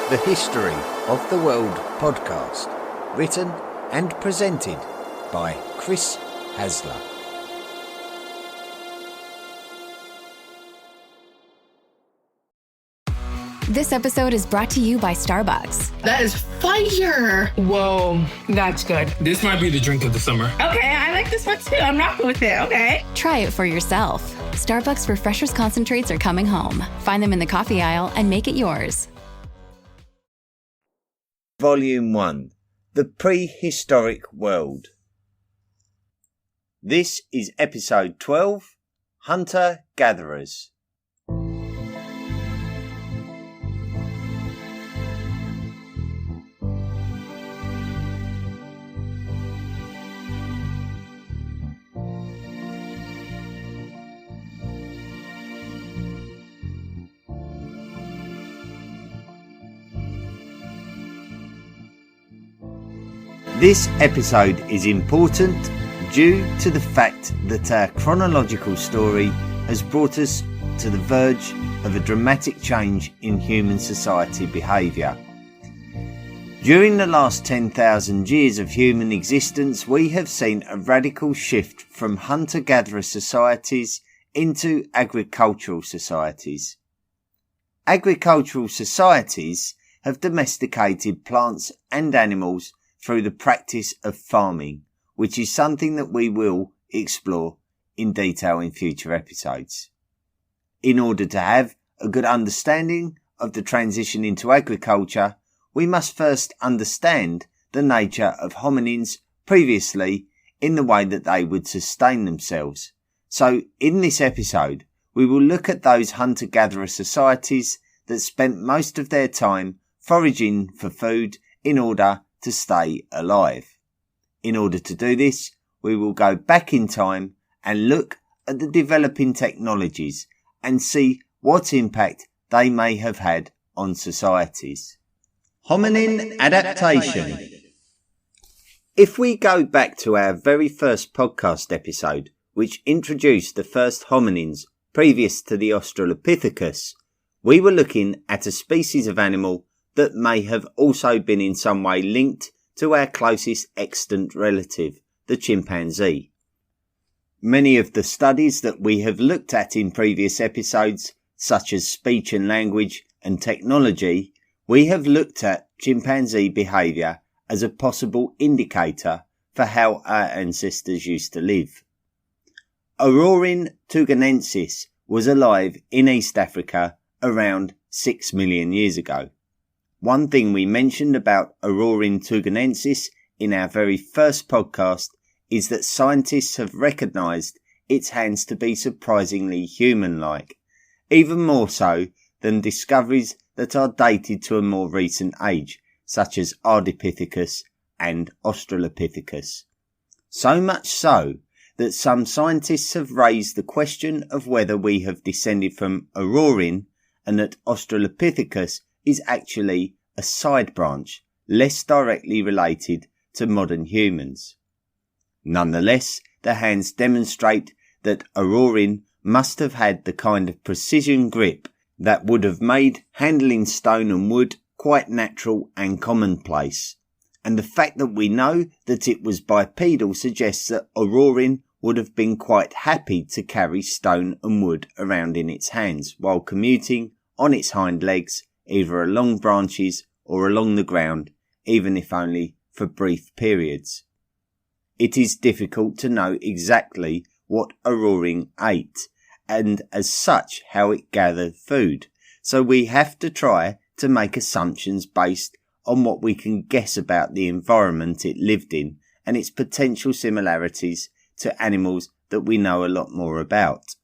the History of the World podcast, written and presented by Chris Hasler. This episode is brought to you by Starbucks. That is fire! Whoa, that's good. This might be the drink of the summer. Okay, I like this one too. I'm rocking with it, okay? Try it for yourself. Starbucks Refreshers Concentrates are coming home. Find them in the coffee aisle and make it yours. Volume 1. The Prehistoric World. This is episode 12, Hunter-Gatherers. This episode is important due to the fact that our chronological story has brought us to the verge of a dramatic change in human society behaviour. During the last 10,000 years of human existence, we have seen a radical shift from hunter-gatherer societies into agricultural societies. Agricultural societies have domesticated plants and animals through the practice of farming, which is something that we will explore in detail in future episodes. In order to have a good understanding of the transition into agriculture, we must first understand the nature of hominins previously in the way that they would sustain themselves. So in this episode, we will look at those hunter-gatherer societies that spent most of their time foraging for food in order to stay alive. In order to do this, we will go back in time and look at the developing technologies and see what impact they may have had on societies. Hominin adaptation. If we go back to our very first podcast episode, which introduced the first hominins previous to the Australopithecus, we were looking at a species of animal that may have also been in some way linked to our closest extant relative, the chimpanzee. Many of the studies that we have looked at in previous episodes, such as speech and language and technology, we have looked at chimpanzee behaviour as a possible indicator for how our ancestors used to live. Aurorine tuganensis was alive in East Africa around 6 million years ago. One thing we mentioned about Aurorine tuganensis in our very first podcast is that scientists have recognised its hands to be surprisingly human-like, even more so than discoveries that are dated to a more recent age, such as Ardipithecus and Australopithecus. So much so that some scientists have raised the question of whether we have descended from Aurorine and that Australopithecus is actually a side branch, less directly related to modern humans. Nonetheless, the hands demonstrate that Aurorine must have had the kind of precision grip that would have made handling stone and wood quite natural and commonplace. And the fact that we know that it was bipedal suggests that Aurorine would have been quite happy to carry stone and wood around in its hands while commuting on its hind legs, either along branches or along the ground, even if only for brief periods. It is difficult to know exactly what Aurorine ate, and as such how it gathered food, so we have to try to make assumptions based on what we can guess about the environment it lived in and its potential similarities to animals that we know a lot more about.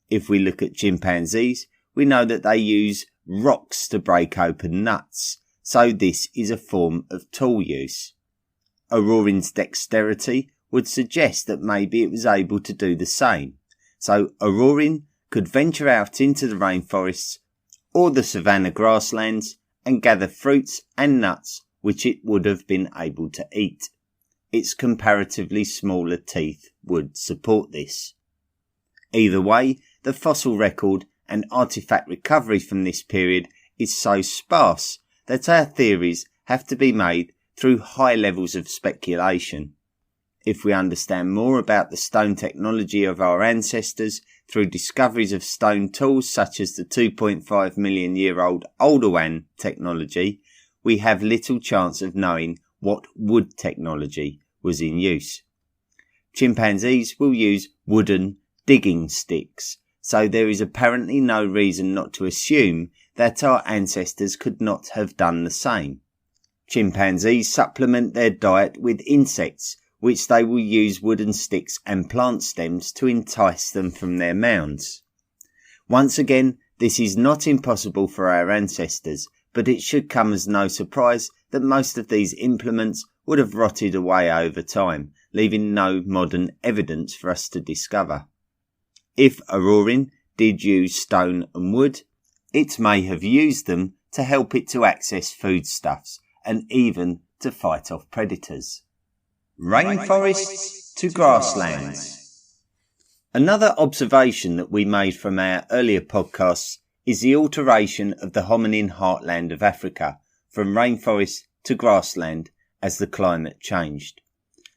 If we look at chimpanzees, we know that they use rocks to break open nuts, so this is a form of tool use. Aurorine's dexterity would suggest that maybe it was able to do the same, so Aurorine could venture out into the rainforests or the savanna grasslands and gather fruits and nuts which it would have been able to eat. Its comparatively smaller teeth would support this. Either way, the fossil record and artifact recovery from this period is so sparse that our theories have to be made through high levels of speculation. If we understand more about the stone technology of our ancestors through discoveries of stone tools such as the 2.5 million year old Oldowan technology, we have little chance of knowing what wood technology was in use. Chimpanzees will use wooden digging sticks, so there is apparently no reason not to assume that our ancestors could not have done the same. Chimpanzees supplement their diet with insects, which they will use wooden sticks and plant stems to entice them from their mounds. Once again, this is not impossible for our ancestors, but it should come as no surprise that most of these implements would have rotted away over time, leaving no modern evidence for us to discover. If Aurorin did use stone and wood, it may have used them to help it to access foodstuffs and even to fight off predators. Rainforests to grasslands. Another observation that we made from our earlier podcasts is the alteration of the hominin heartland of Africa from rainforest to grassland as the climate changed.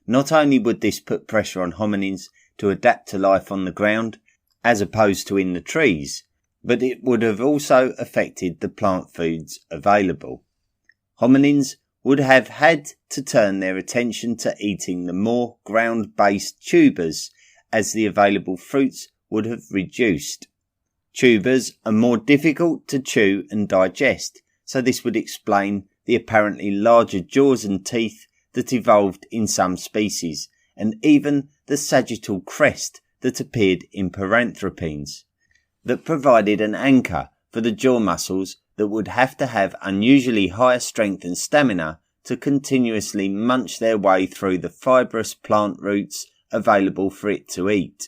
Not only would this put pressure on hominins to adapt to life on the ground as opposed to in the trees, but it would have also affected the plant foods available. Hominins would have had to turn their attention to eating the more ground-based tubers as the available fruits would have reduced. Tubers are more difficult to chew and digest, so this would explain the apparently larger jaws and teeth that evolved in some species, and even the sagittal crest that appeared in paranthropines, that provided an anchor for the jaw muscles that would have to have unusually higher strength and stamina to continuously munch their way through the fibrous plant roots available for it to eat.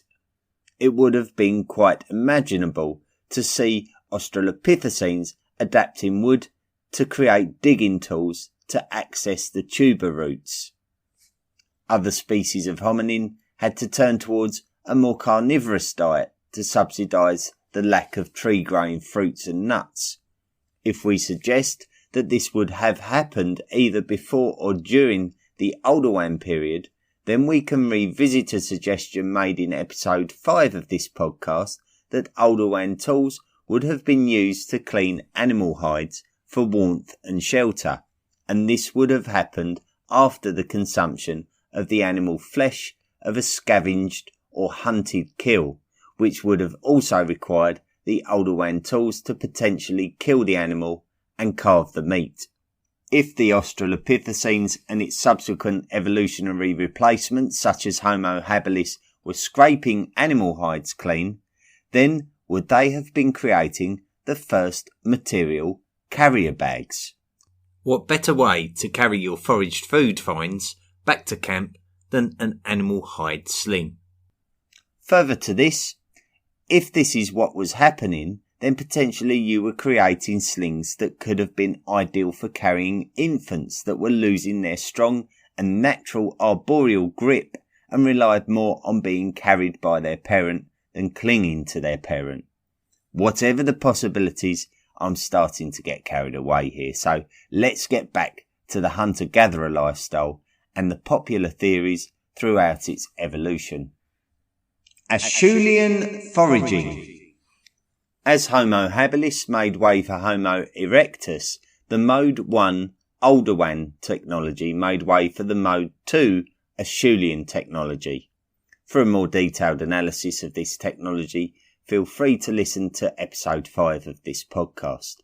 It would have been quite imaginable to see Australopithecines adapting wood to create digging tools to access the tuber roots. Other species of hominin had to turn towards a more carnivorous diet to subsidise the lack of tree-growing fruits and nuts. If we suggest that this would have happened either before or during the Oldowan period, then we can revisit a suggestion made in episode 5 of this podcast that Oldowan tools would have been used to clean animal hides for warmth and shelter, and this would have happened after the consumption of the animal flesh of a scavenged or hunted kill, which would have also required the Oldowan tools to potentially kill the animal and carve the meat. If the Australopithecines and its subsequent evolutionary replacements, such as Homo habilis, were scraping animal hides clean, then would they have been creating the first material carrier bags? What better way to carry your foraged food finds back to camp than an animal hide sling? Further to this, if this is what was happening, then potentially you were creating slings that could have been ideal for carrying infants that were losing their strong and natural arboreal grip and relied more on being carried by their parent than clinging to their parent. Whatever the possibilities, I'm starting to get carried away here, so let's get back to the hunter-gatherer lifestyle and the popular theories throughout its evolution. Acheulean foraging. As Homo habilis made way for Homo erectus, the Mode 1 Oldowan technology made way for the Mode 2 Acheulean technology. For a more detailed analysis of this technology, feel free to listen to episode 5 of this podcast.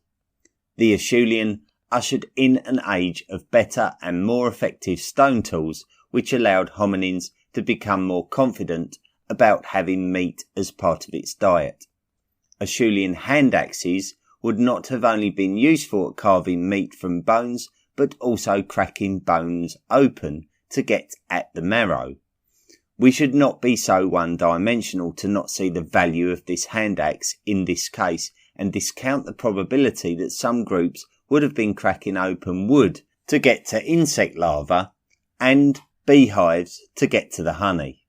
The Acheulean ushered in an age of better and more effective stone tools, which allowed hominins to become more confident about having meat as part of its diet. Acheulean hand axes would not have only been useful at carving meat from bones, but also cracking bones open to get at the marrow. We should not be so one-dimensional to not see the value of this hand axe in this case and discount the probability that some groups would have been cracking open wood to get to insect larvae and beehives to get to the honey.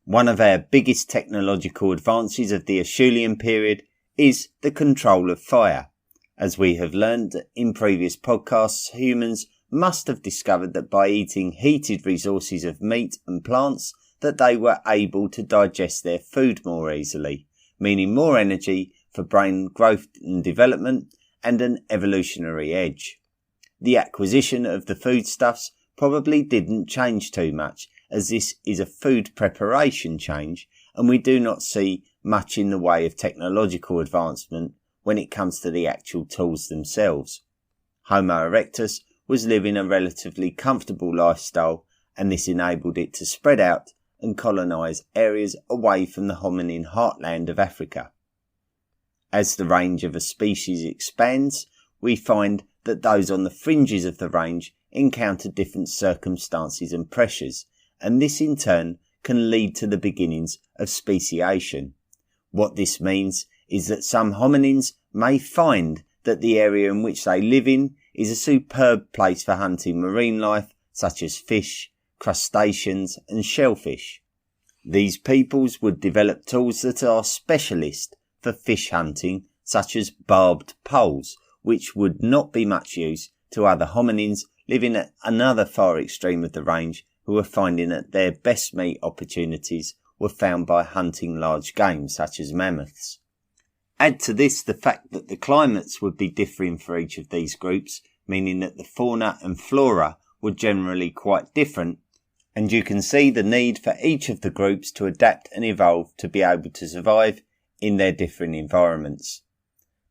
One of our biggest technological advances of the Acheulean period is the control of fire. As we have learned in previous podcasts, humans must have discovered that by eating heated resources of meat and plants, that they were able to digest their food more easily, meaning more energy for brain growth and development and an evolutionary edge. The acquisition of the foodstuffs probably didn't change too much, as this is a food preparation change, and we do not see much in the way of technological advancement when it comes to the actual tools themselves. Homo erectus was living a relatively comfortable lifestyle, and this enabled it to spread out and colonise areas away from the hominin heartland of Africa. As the range of a species expands, we find that those on the fringes of the range encounter different circumstances and pressures, and this in turn can lead to the beginnings of speciation. What this means is that some hominins may find that the area in which they live in is a superb place for hunting marine life such as fish, crustaceans and shellfish. These peoples would develop tools that are specialist for fish hunting, such as barbed poles, which would not be much use to other hominins living at another far extreme of the range, who were finding that their best meat opportunities were found by hunting large game such as mammoths. Add to this the fact that the climates would be differing for each of these groups, meaning that the fauna and flora were generally quite different, and you can see the need for each of the groups to adapt and evolve to be able to survive in their different environments.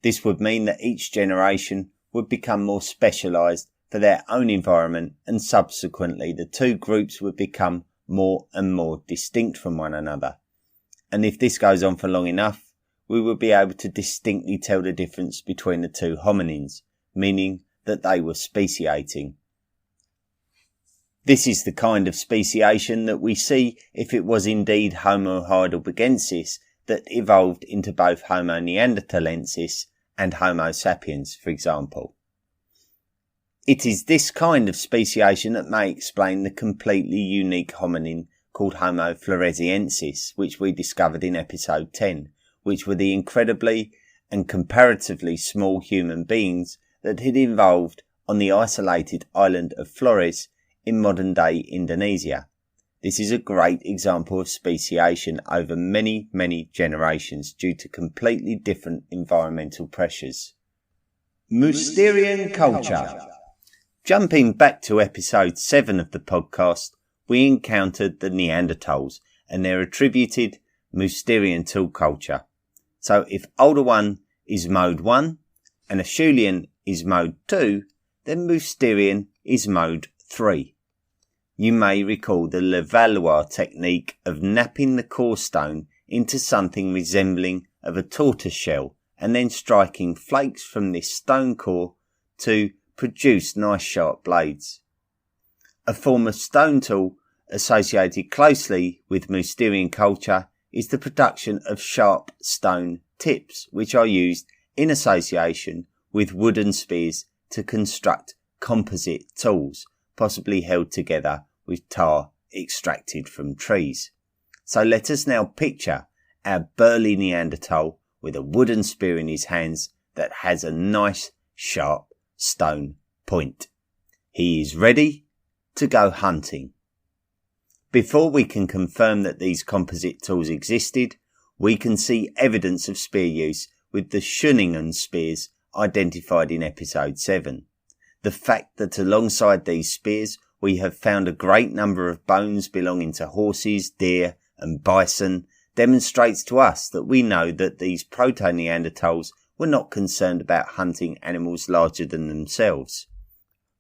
This would mean that each generation would become more specialised for their own environment, and subsequently the two groups would become more and more distinct from one another. And if this goes on for long enough, we will be able to distinctly tell the difference between the two hominins, meaning that they were speciating. This is the kind of speciation that we see if it was indeed Homo heidelbergensis that evolved into both Homo neanderthalensis and Homo sapiens, for example. It is this kind of speciation that may explain the completely unique hominin called Homo floresiensis, which we discovered in episode 10, which were the incredibly and comparatively small human beings that had evolved on the isolated island of Flores in modern-day Indonesia. This is a great example of speciation over many, many generations due to completely different environmental pressures. Mousterian culture. Jumping back to episode 7 of the podcast, we encountered the Neanderthals and their attributed Mousterian tool culture. So if Older One is mode 1 and Acheulean is mode 2, then Mousterian is mode 3. You may recall the Levallois technique of napping the core stone into something resembling of a tortoise shell and then striking flakes from this stone core to produce nice sharp blades. A form of stone tool associated closely with Mousterian culture is the production of sharp stone tips, which are used in association with wooden spears to construct composite tools, possibly held together with tar extracted from trees. So let us now picture our burly Neanderthal with a wooden spear in his hands that has a nice sharp stone point. He is ready to go hunting. Before we can confirm that these composite tools existed, we can see evidence of spear use with the Schöningen spears identified in episode 7. The fact that alongside these spears we have found a great number of bones belonging to horses, deer and bison demonstrates to us that we know that these proto-Neanderthals were not concerned about hunting animals larger than themselves.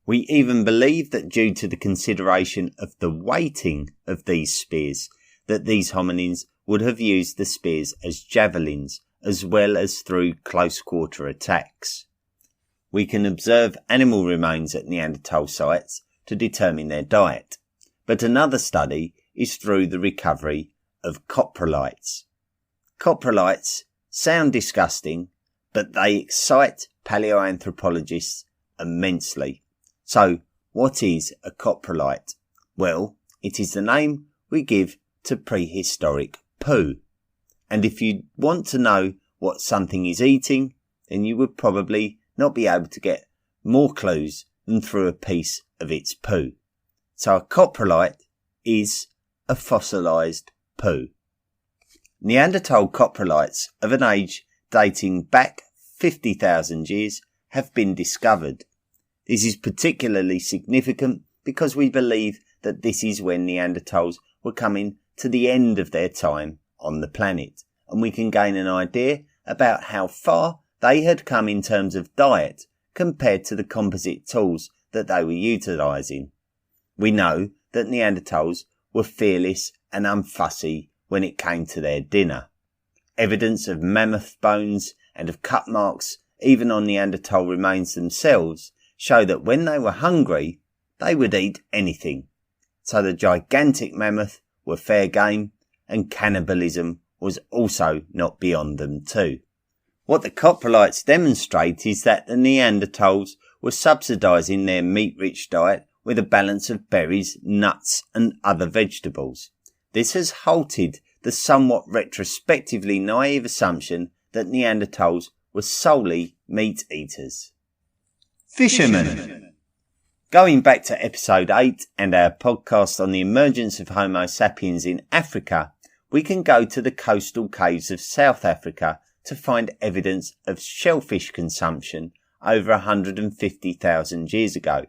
We even believe that due to the consideration of the weighting of these spears, that these hominins would have used the spears as javelins as well as through close quarter attacks. We can observe animal remains at Neanderthal sites to determine their diet, but another study is through the recovery of coprolites. Coprolites sound disgusting, but they excite paleoanthropologists immensely. So, what is a coprolite? Well, it is the name we give to prehistoric poo. And if you want to know what something is eating, then you would probably not be able to get more clues than through a piece of its poo. So a coprolite is a fossilised poo. Neanderthal coprolites of an age dating back 50,000 years have been discovered. This is particularly significant because we believe that this is when Neanderthals were coming to the end of their time on the planet, and we can gain an idea about how far they had come in terms of diet compared to the composite tools that they were utilising. We know that Neanderthals were fearless and unfussy when it came to their dinner. Evidence of mammoth bones and of cut marks, even on Neanderthal remains themselves, show that when they were hungry, they would eat anything. So the gigantic mammoth were fair game, and cannibalism was also not beyond them too. What the coprolites demonstrate is that the Neanderthals were subsidising their meat-rich diet with a balance of berries, nuts and other vegetables. This has halted the somewhat retrospectively naive assumption that Neanderthals were solely meat eaters. Fishermen. Going back to episode 8 and our podcast on the emergence of Homo sapiens in Africa, we can go to the coastal caves of South Africa to find evidence of shellfish consumption over 150,000 years ago.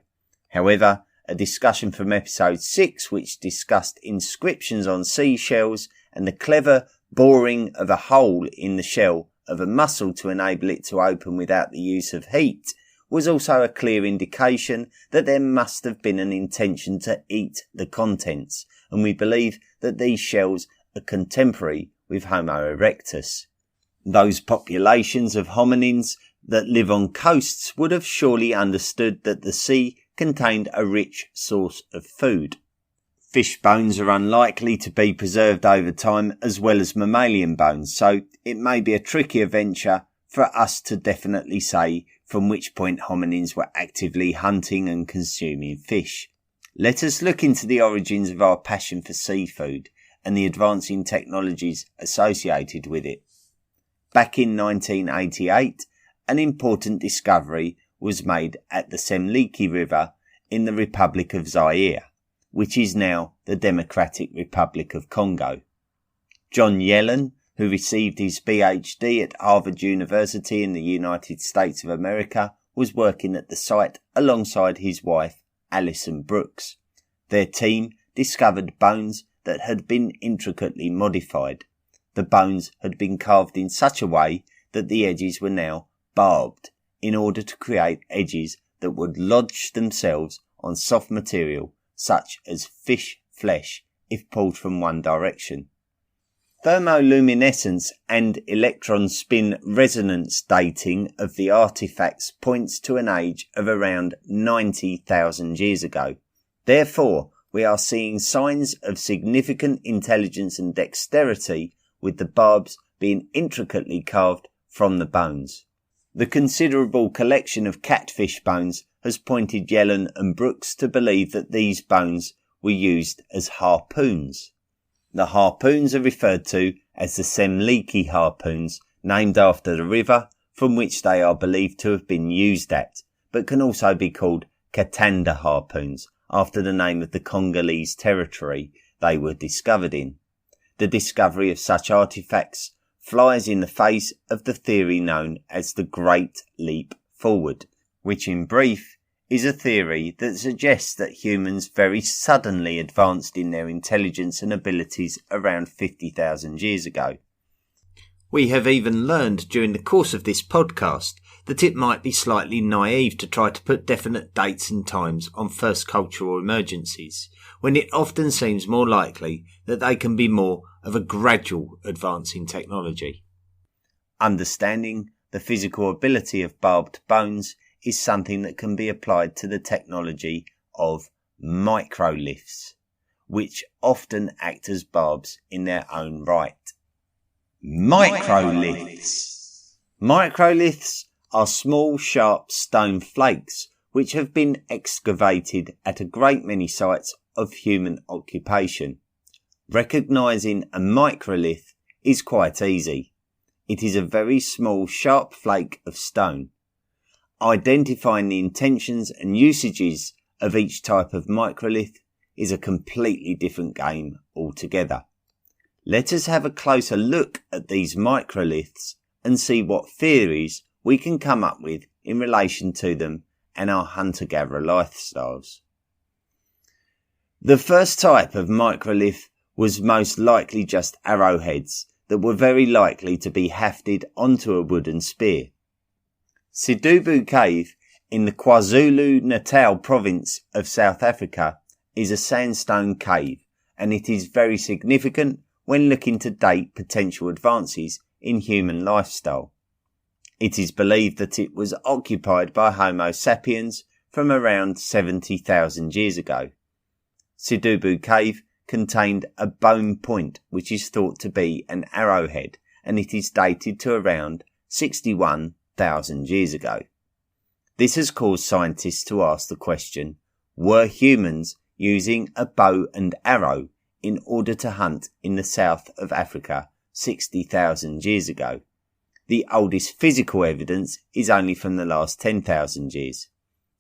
However, a discussion from episode 6, which discussed inscriptions on seashells and the clever boring of a hole in the shell of a mussel to enable it to open without the use of heat, was also a clear indication that there must have been an intention to eat the contents, and we believe that these shells are contemporary with Homo erectus. Those populations of hominins that live on coasts would have surely understood that the sea contained a rich source of food. Fish bones are unlikely to be preserved over time as well as mammalian bones, so it may be a trickier venture for us to definitely say from which point hominins were actively hunting and consuming fish. Let us look into the origins of our passion for seafood and the advancing technologies associated with it. Back in 1988, an important discovery was made at the Semliki River in the Republic of Zaire, which is now the Democratic Republic of Congo. John Yellen, who received his PhD at Harvard University in the United States of America, was working at the site alongside his wife, Alison Brooks. Their team discovered bones that had been intricately modified. The bones had been carved in such a way that the edges were now barbed in order to create edges that would lodge themselves on soft material such as fish flesh if pulled from one direction. Thermoluminescence and electron spin resonance dating of the artifacts points to an age of around 90,000 years ago. Therefore, we are seeing signs of significant intelligence and dexterity, with the barbs being intricately carved from the bones. The considerable collection of catfish bones has pointed Yellen and Brooks to believe that these bones were used as harpoons. The harpoons are referred to as the Semliki harpoons, named after the river from which they are believed to have been used at, but can also be called Katanda harpoons, after the name of the Congolese territory they were discovered in. The discovery of such artifacts flies in the face of the theory known as the Great Leap Forward, which in brief is a theory that suggests that humans very suddenly advanced in their intelligence and abilities around 50,000 years ago. We have even learned during the course of this podcast that it might be slightly naive to try to put definite dates and times on first cultural emergencies, when it often seems more likely that they can be more of a gradual advance in technology. Understanding the physical ability of barbed bones is something that can be applied to the technology of microliths, which often act as barbs in their own right. Microliths. Microliths are small, sharp stone flakes which have been excavated at a great many sites of human occupation. Recognizing a microlith is quite easy. It is a very small, sharp flake of stone. identifying the intentions and usages of each type of microlith is a completely different game altogether. Let us have a closer look at these microliths and see what theories we can come up with in relation to them and our hunter-gatherer lifestyles. The first type of microlith was most likely just arrowheads that were very likely to be hafted onto a wooden spear. Sidubu Cave in the KwaZulu-Natal province of South Africa is a sandstone cave, and it is very significant when looking to date potential advances in human lifestyle. It is believed that it was occupied by Homo sapiens from around 70,000 years ago. Sidubu Cave contained a bone point which is thought to be an arrowhead, and it is dated to around 61,000 years ago. This has caused scientists to ask the question, were humans using a bow and arrow in order to hunt in the south of Africa 60,000 years ago? The oldest physical evidence is only from the last 10,000 years.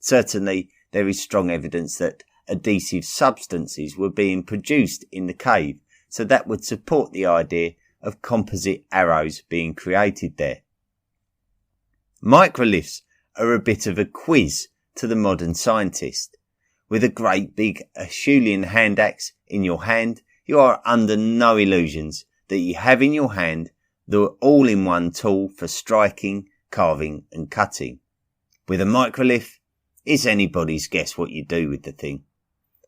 Certainly, there is strong evidence that adhesive substances were being produced in the cave, so that would support the idea of composite arrows being created there. Microliths are a bit of a quiz to the modern scientist. With a great big Acheulean hand axe in your hand, you are under no illusions that you have in your hand the all-in-one tool for striking, carving and cutting. With a microlith, it's anybody's guess what you do with the thing.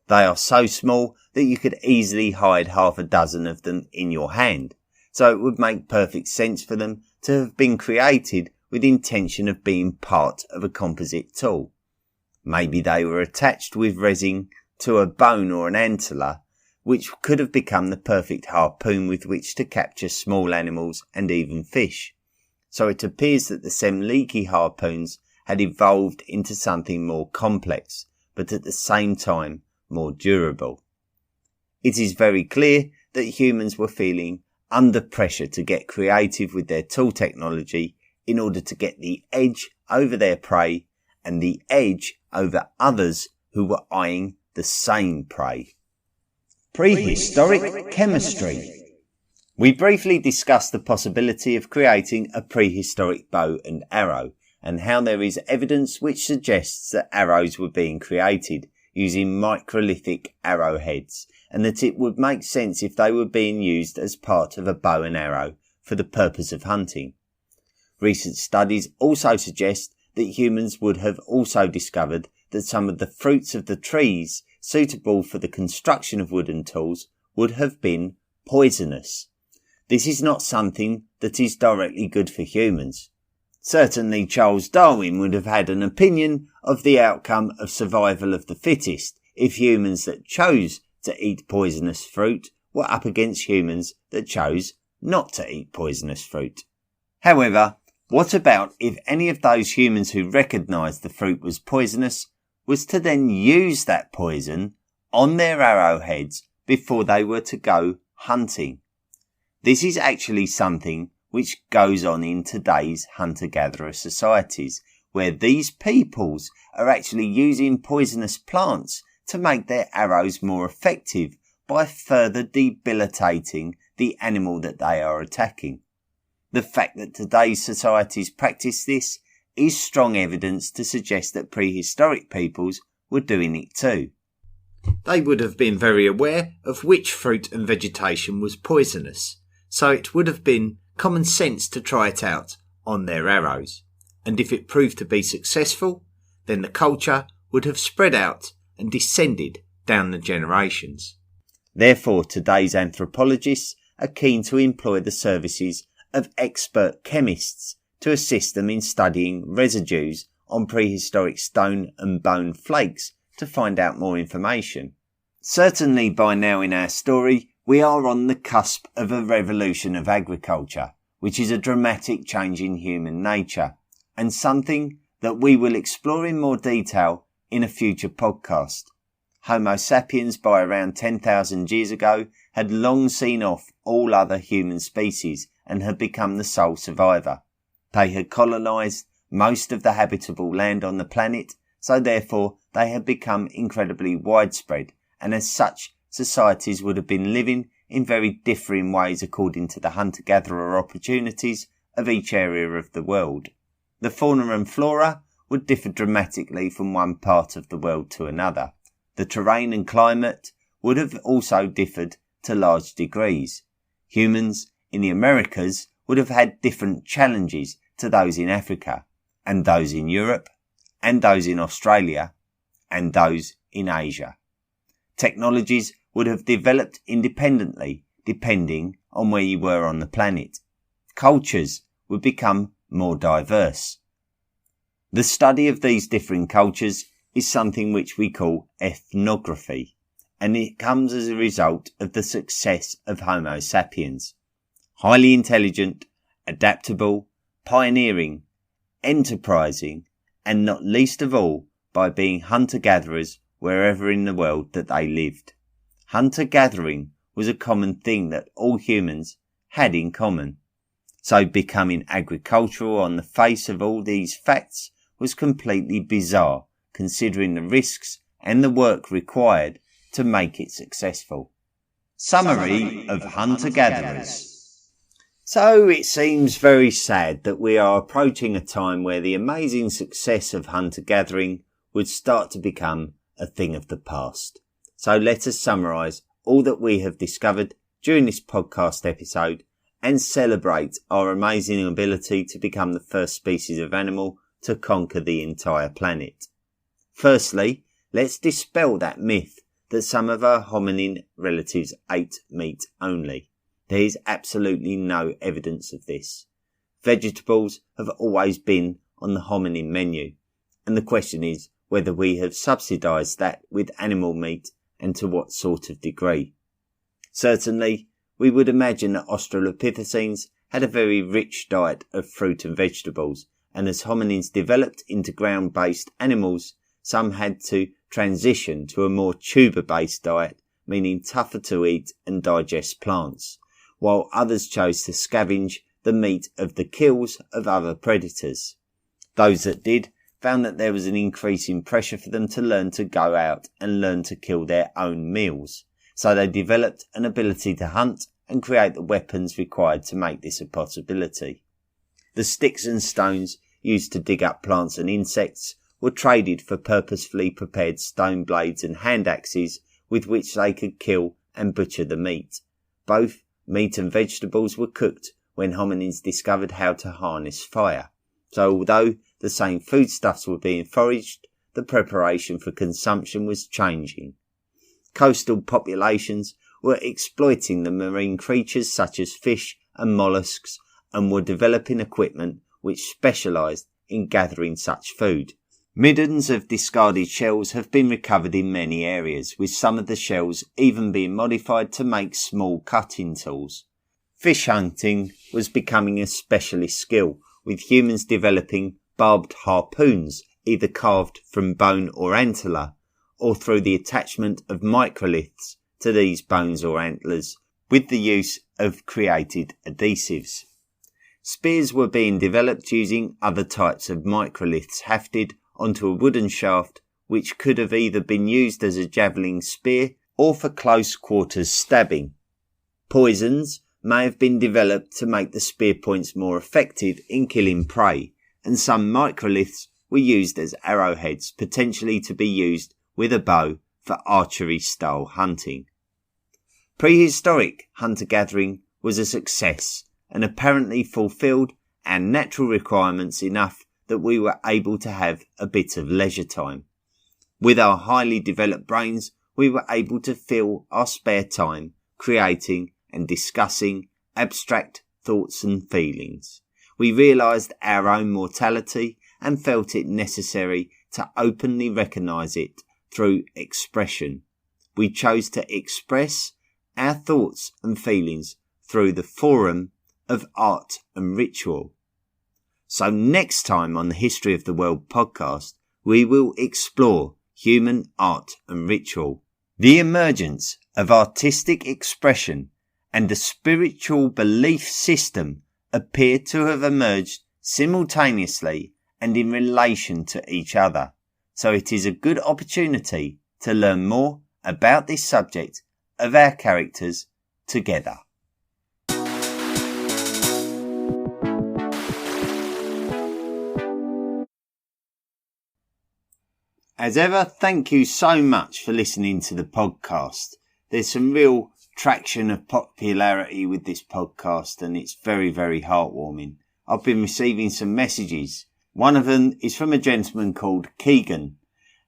They are so small that you could easily hide half a dozen of them in your hand, so it would make perfect sense for them to have been created with intention of being part of a composite tool. Maybe they were attached with resin to a bone or an antler, which could have become the perfect harpoon with which to capture small animals and even fish. So it appears that the Semliki harpoons had evolved into something more complex, but at the same time more durable. It is very clear that humans were feeling under pressure to get creative with their tool technology in order to get the edge over their prey and the edge over others who were eyeing the same prey. Prehistoric chemistry. We briefly discussed the possibility of creating a prehistoric bow and arrow, and how there is evidence which suggests that arrows were being created using microlithic arrowheads, and that it would make sense if they were being used as part of a bow and arrow for the purpose of hunting. Recent studies also suggest that humans would have also discovered that some of the fruits of the trees suitable for the construction of wooden tools would have been poisonous. This is not something that is directly good for humans. Certainly Charles Darwin would have had an opinion of the outcome of survival of the fittest if humans that chose to eat poisonous fruit were up against humans that chose not to eat poisonous fruit. However, what about if any of those humans who recognised the fruit was poisonous was to then use that poison on their arrowheads before they were to go hunting? This is actually something which goes on in today's hunter-gatherer societies, where these peoples are actually using poisonous plants to make their arrows more effective by further debilitating the animal that they are attacking. The fact that today's societies practice this is strong evidence to suggest that prehistoric peoples were doing it too. They would have been very aware of which fruit and vegetation was poisonous, so it would have been common sense to try it out on their arrows. And if it proved to be successful, then the culture would have spread out and descended down the generations. Therefore, today's anthropologists are keen to employ the services of expert chemists to assist them in studying residues on prehistoric stone and bone flakes to find out more information. Certainly by now in our story, we are on the cusp of a revolution of agriculture, which is a dramatic change in human nature, and something that we will explore in more detail in a future podcast. Homo sapiens, by around 10,000 years ago, had long seen off all other human species and had become the sole survivor. They had colonised most of the habitable land on the planet, so therefore they had become incredibly widespread, and as such, societies would have been living in very differing ways according to the hunter-gatherer opportunities of each area of the world. The fauna and flora would differ dramatically from one part of the world to another. The terrain and climate would have also differed to large degrees. Humans in the Americas would have had different challenges to those in Africa, and those in Europe, and those in Australia, and those in Asia. Technologies would have developed independently depending on where you were on the planet. Cultures would become more diverse. The study of these differing cultures is something which we call ethnography, and it comes as a result of the success of Homo sapiens. Highly intelligent, adaptable, pioneering, enterprising, and not least of all by being hunter-gatherers wherever in the world that they lived. Hunter-gathering was a common thing that all humans had in common. So becoming agricultural on the face of all these facts was completely bizarre, considering the risks and the work required to make it successful. Summary of hunter-gatherers. So it seems very sad that we are approaching a time where the amazing success of hunter-gathering would start to become a thing of the past. So let us summarise all that we have discovered during this podcast episode and celebrate our amazing ability to become the first species of animal to conquer the entire planet. Firstly, let's dispel that myth that some of our hominin relatives ate meat only. There is absolutely no evidence of this. Vegetables have always been on the hominin menu, and the question is whether we have subsidised that with animal meat and to what sort of degree. Certainly, we would imagine that Australopithecines had a very rich diet of fruit and vegetables, and as hominins developed into ground-based animals, some had to transition to a more tuber-based diet, meaning tougher to eat and digest plants, while others chose to scavenge the meat of the kills of other predators. Those that did found that there was an increase in pressure for them to learn to go out and learn to kill their own meals, so they developed an ability to hunt and create the weapons required to make this a possibility. The sticks and stones used to dig up plants and insects were traded for purposefully prepared stone blades and hand axes with which they could kill and butcher the meat. Both meat and vegetables were cooked when hominins discovered how to harness fire. So although the same foodstuffs were being foraged, the preparation for consumption was changing. Coastal populations were exploiting the marine creatures such as fish and mollusks and were developing equipment which specialised in gathering such food. Middens of discarded shells have been recovered in many areas, with some of the shells even being modified to make small cutting tools. Fish hunting was becoming a specialist skill, with humans developing barbed harpoons, either carved from bone or antler, or through the attachment of microliths to these bones or antlers, with the use of created adhesives. Spears were being developed using other types of microliths hafted onto a wooden shaft, which could have either been used as a javelin spear or for close quarters stabbing. Poisons may have been developed to make the spear points more effective in killing prey, and some microliths were used as arrowheads, potentially to be used with a bow for archery-style hunting. Prehistoric hunter-gathering was a success and apparently fulfilled our natural requirements enough that we were able to have a bit of leisure time. With our highly developed brains, we were able to fill our spare time creating and discussing abstract thoughts and feelings. We realised our own mortality and felt it necessary to openly recognise it through expression. We chose to express our thoughts and feelings through the forum of art and ritual. So next time on the History of the World podcast, we will explore human art and ritual, the emergence of artistic expression, and the spiritual belief system appear to have emerged simultaneously and in relation to each other. So it is a good opportunity to learn more about this subject of our characters together. As ever, thank you so much for listening to the podcast. There's some real traction of popularity with this podcast, and it's very, very heartwarming. I've been receiving some messages. One of them is from a gentleman called Keegan,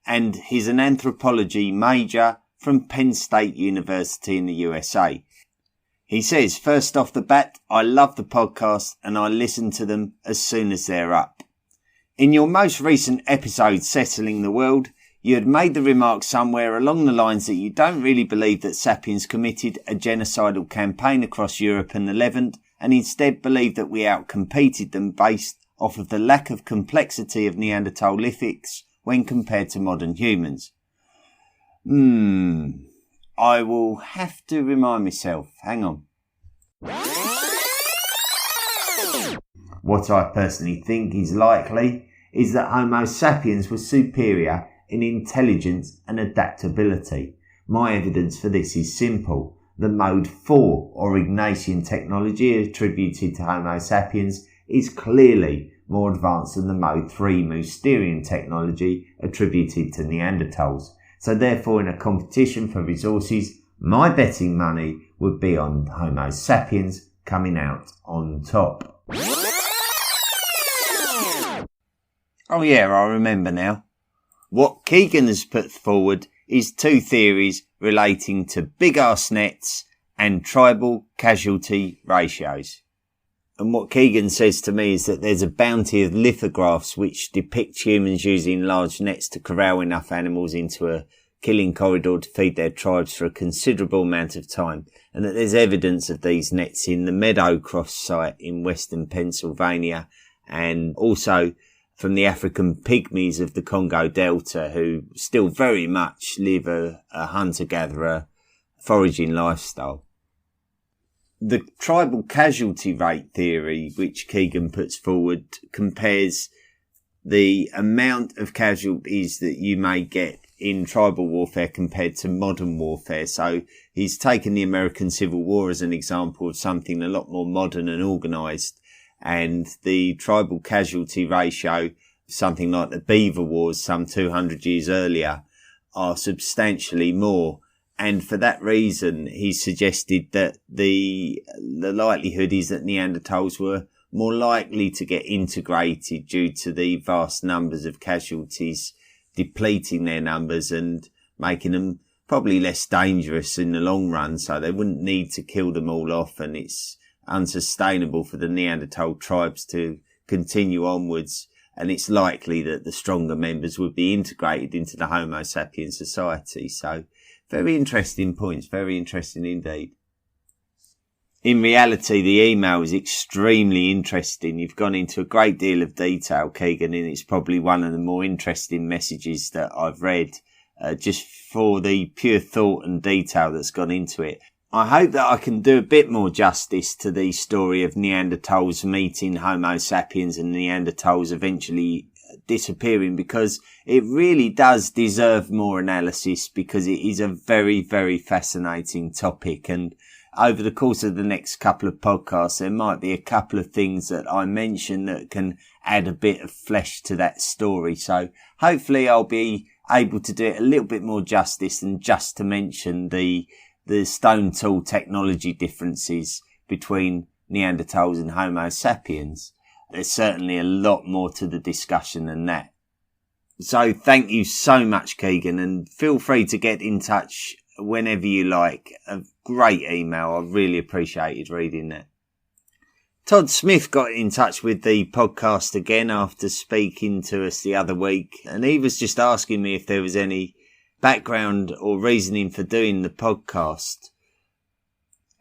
and he's an anthropology major from Penn State University in the USA. He says, first off the bat, I love the podcast and I listen to them as soon as they're up. In your most recent episode, Settling the World, you had made the remark somewhere along the lines that you don't really believe that Sapiens committed a genocidal campaign across Europe and the Levant, and instead believe that we outcompeted them based off of the lack of complexity of Neanderthalithics when compared to modern humans. I will have to remind myself. Hang on. What I personally think is likely is that Homo sapiens was superior in intelligence and adaptability. My evidence for this is simple. The mode 4 or Ignatian technology attributed to Homo sapiens is clearly more advanced than the mode 3 Mousterian technology attributed to Neanderthals. So therefore, in a competition for resources, my betting money would be on Homo sapiens coming out on top. Oh yeah, I remember now. What Keegan has put forward is two theories relating to big arse nets and tribal casualty ratios. And what Keegan says to me is that there's a bounty of lithographs which depict humans using large nets to corral enough animals into a killing corridor to feed their tribes for a considerable amount of time, and that there's evidence of these nets in the Meadowcross site in western Pennsylvania, and also from the African pygmies of the Congo Delta, who still very much live a hunter-gatherer foraging lifestyle. The tribal casualty rate theory, which Keegan puts forward, compares the amount of casualties that you may get in tribal warfare compared to modern warfare. So he's taken the American Civil War as an example of something a lot more modern and organised, and the tribal casualty ratio, something like the Beaver Wars some 200 years earlier, are substantially more. And for that reason, he suggested that the likelihood is that Neanderthals were more likely to get integrated due to the vast numbers of casualties, depleting their numbers and making them probably less dangerous in the long run. So they wouldn't need to kill them all off, and it's unsustainable for the Neanderthal tribes to continue onwards. And it's likely that the stronger members would be integrated into the Homo sapiens society. So very interesting points, very interesting indeed. In reality, the email is extremely interesting. You've gone into a great deal of detail, Keegan, and it's probably one of the more interesting messages that I've read, just for the pure thought and detail that's gone into it. I hope that I can do a bit more justice to the story of Neanderthals meeting Homo sapiens and Neanderthals eventually disappearing, because it really does deserve more analysis, because it is a very, very fascinating topic. And over the course of the next couple of podcasts, there might be a couple of things that I mention that can add a bit of flesh to that story. So hopefully I'll be able to do it a little bit more justice than just to mention the stone tool technology differences between Neanderthals and Homo sapiens. There's certainly a lot more to the discussion than that. So thank you so much, Keegan, and feel free to get in touch whenever you like. A great email. I really appreciated reading that. Todd Smith got in touch with the podcast again after speaking to us the other week, and he was just asking me if there was any background or reasoning for doing the podcast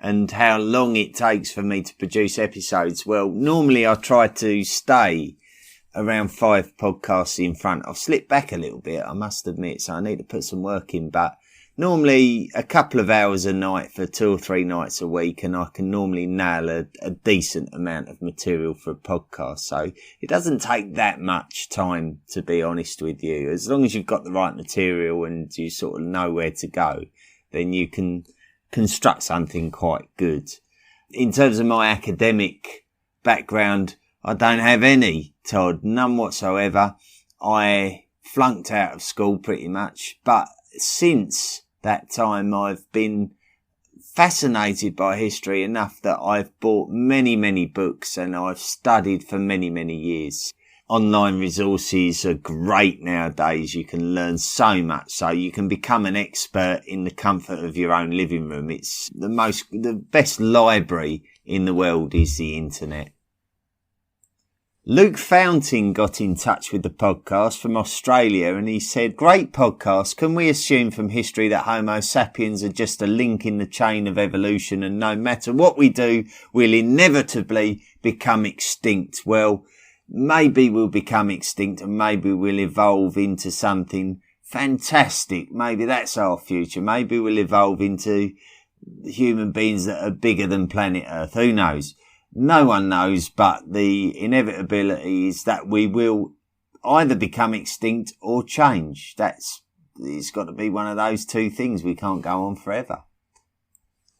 and how long it takes for me to produce episodes. Well, normally I try to stay around 5 podcasts in front. I've slipped back a little bit, I must admit, so I need to put some work in, but normally a couple of hours a night for 2 or 3 nights a week, and I can normally nail a decent amount of material for a podcast. So it doesn't take that much time, to be honest with you. As long as you've got the right material and you sort of know where to go, then you can construct something quite good. In terms of my academic background, I don't have any, Todd, none whatsoever. I flunked out of school pretty much, but since that time I've been fascinated by history enough that I've bought many, many books and I've studied for many, many years. Online resources are great nowadays. You can learn so much, so you can become an expert in the comfort of your own living room. It's the best library in the world is the internet. Luke Fountain got in touch with the podcast from Australia, and he said, "Great podcast. Can we assume from history that Homo sapiens are just a link in the chain of evolution, and no matter what we do, we'll inevitably become extinct?" Well, maybe we'll become extinct and maybe we'll evolve into something fantastic. Maybe that's our future. Maybe we'll evolve into human beings that are bigger than planet Earth. Who knows? No one knows, but the inevitability is that we will either become extinct or change. It's got to be one of those two things. We can't go on forever.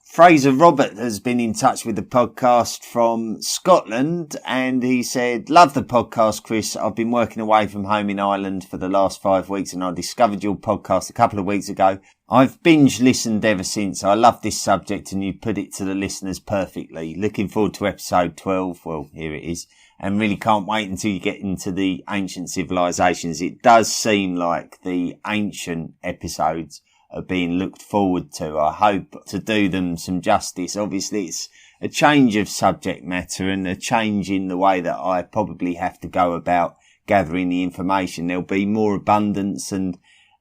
Fraser Robert has been in touch with the podcast from Scotland, and he said, "Love the podcast, Chris. I've been working away from home in Ireland for the last 5 weeks, and I discovered your podcast a couple of weeks ago. I've binge listened ever since. I love this subject and you put it to the listeners perfectly. Looking forward to episode 12. Well, here it is. And really can't wait until you get into the ancient civilizations. It does seem like the ancient episodes are being looked forward to. I hope to do them some justice. Obviously, it's a change of subject matter and a change in the way that I probably have to go about gathering the information. There'll be more abundance, and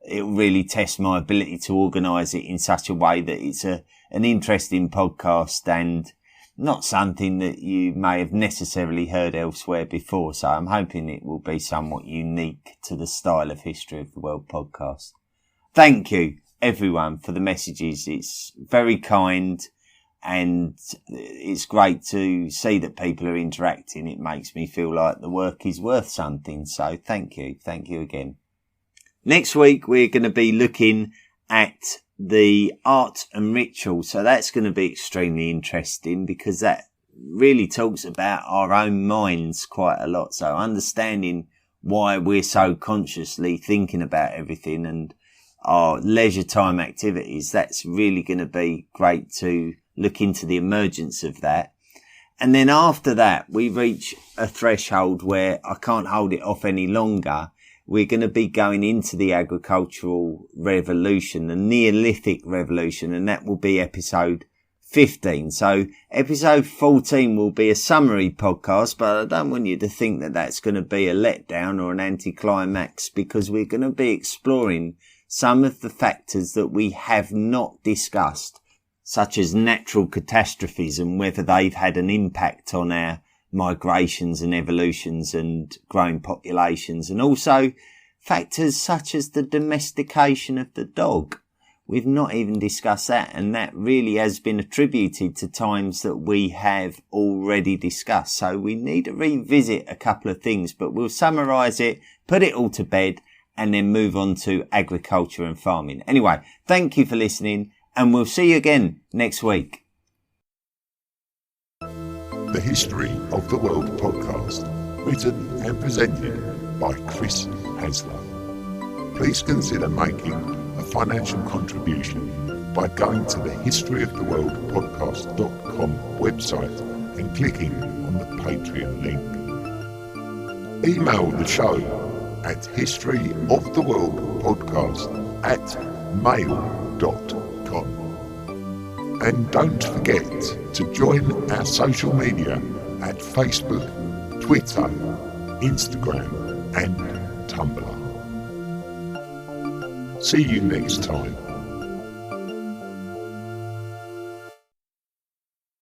it'll really test my ability to organise it in such a way that it's an interesting podcast and not something that you may have necessarily heard elsewhere before. So I'm hoping it will be somewhat unique to the style of History of the World podcast. Thank you, everyone, for the messages. It's very kind and it's great to see that people are interacting. It makes me feel like the work is worth something. So thank you. Thank you again. Next week, we're going to be looking at the art and ritual. So that's going to be extremely interesting because that really talks about our own minds quite a lot. So understanding why we're so consciously thinking about everything and our leisure time activities, that's really going to be great to look into the emergence of that. And then after that, we reach a threshold where I can't hold it off any longer. We're going to be going into the agricultural revolution, the Neolithic revolution, and that will be episode 15. So episode 14 will be a summary podcast, but I don't want you to think that that's going to be a letdown or an anticlimax, because we're going to be exploring some of the factors that we have not discussed, such as natural catastrophes and whether they've had an impact on our migrations and evolutions and growing populations, and also factors such as the domestication of the dog. We've not even discussed that, and that really has been attributed to times that we have already discussed. So we need to revisit a couple of things, but we'll summarise it, put it all to bed, and then move on to agriculture and farming. Anyway, thank you for listening, and we'll see you again next week. The History of the World podcast, written and presented by Chris Hasler. Please consider making a financial contribution by going to the historyoftheworldpodcast.com website and clicking on the Patreon link. Email the show at historyoftheworldpodcast@mail.com. And don't forget to join our social media at Facebook, Twitter, Instagram and Tumblr. See you next time.